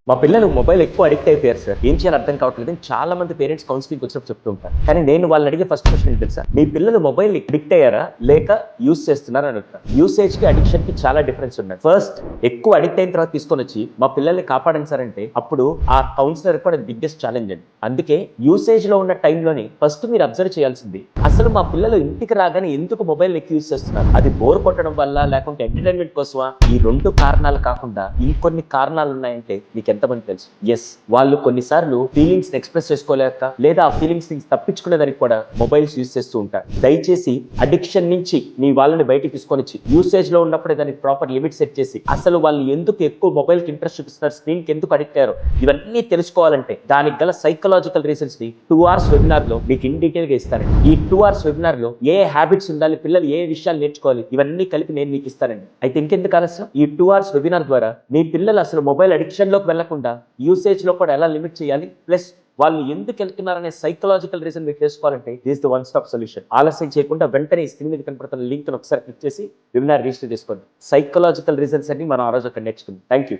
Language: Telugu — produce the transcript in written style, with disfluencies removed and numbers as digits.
మా పిల్లలు మొబైల్ ఎక్కువ అడిక్ట్ అయిపోయారు సార్. ఏం చేయాలో అర్థం కావట్లేదు. చాలా మంది పేరెంట్స్ కౌన్సిలింగ్ వచ్చినప్పుడు చెప్తూ ఉంటారు. కానీ నేను వాళ్ళని అడిగే ఫస్ట్ క్వశ్చన్ ఏంటి తెలుసా? మీ పిల్లలు మొబైల్ అడిక్ట్ అయ్యారా లేక యూస్ చేస్తున్నారా అని అడుగుతాను. యూసేజ్ కి అడిక్షన్ కి చాలా డిఫరెన్స్ ఉన్నాయి. ఫస్ట్ ఎక్కువ అడిక్ట్ అయిన తర్వాత తీసుకొని వచ్చి మా పిల్లల్ని కాపాడండి సార్ అంటే అప్పుడు ఆ కౌన్సిలర్ కూడా బిగ్గెస్ట్ ఛాలెంజ్ అండి. అందుకే యూసేజ్ లో ఉన్న టైంలోని ఫస్ట్ మీరు అబ్జర్వ్ చేయాల్సింది అసలు మా పిల్లలు ఇంటికి రాగానే ఎందుకు మొబైల్ ఎక్కువ యూస్ చేస్తున్నారు? అది బోర్ కొట్టడం వల్ల లేకుంటే ఎంటర్టైన్మెంట్ కోసమా? ఈ రెండు కారణాలు కాకుండా ఇంకొన్ని కారణాలు ఉన్నాయంటే మీకు ఎంతమంది తెలుసు? ఎస్, వాళ్ళు కొన్నిసార్లు ఫీలింగ్స్ ఎక్స్ప్రెస్ చేసుకోలేక లేదా ఆ ఫీలింగ్స్ నుంచి తప్పించుకునేదానికి కూడా మొబైల్స్ యూస్ చేస్తూ ఉంటారు. దయచేసి అడిక్షన్ నుంచి మీ వాళ్ళని బయటికి తీసుకొని వచ్చి యూసేజ్ లో ఉన్నప్పుడే దానికి ప్రాపర్ లిమిట్ సెట్ చేసి అసలు వాళ్ళు ఎందుకు ఎక్కువ మొబైల్ కి ఇంట్రెస్ట్ చూపిస్తున్నారు, స్క్రీన్ కి ఎందుకు అడిక్ట్ అయ్యారు, ఇవన్నీ తెలుసుకోవాలంటే దానికి గల సైకలాజికల్ రీజన్స్ ని 2 hours వెబినార్ లో మీకు ఇన్ డీటెయిల్ గా ఇస్తానండి. ఈ 2 hours వెబినార్ లో ఏ హ్యాబిట్స్ ఉండాలి, పిల్లలు ఏ విషయాలు నేర్చుకోవాలి, ఇవన్నీ కలిపి నేను మీకు ఇస్తానండి. అయితే ఇంకెందుకు ఆలస్యం, ఈ 2 hours వెబినార్ ద్వారా మీ పిల్లలు అసలు మొబైల్ అడిక్షన్ లోకి వెళ్లకుండా యూసేజ్ లో కూడా ఎలా లిమిట్ చేయాలి, ప్లస్ వాళ్ళు ఎందుకు వెళ్తున్నారనే సైకలాజికల్ రీజన్ మీకు తెలుసుకోవాలంటే this the one stop solution. ఆలస్యం చేయకుండా వెంటనే స్క్రీన్ మీద కనపడుతున్న లింక్ ఒకసారి క్లిక్ చేసి వెబినార్ రిజిస్టర్ చేసుకోండి. సైకలాజికల్ రీజన్స్ అన్ని మనం ఆ రోజు అక్కడ నేర్చుకుందాం. Thank you.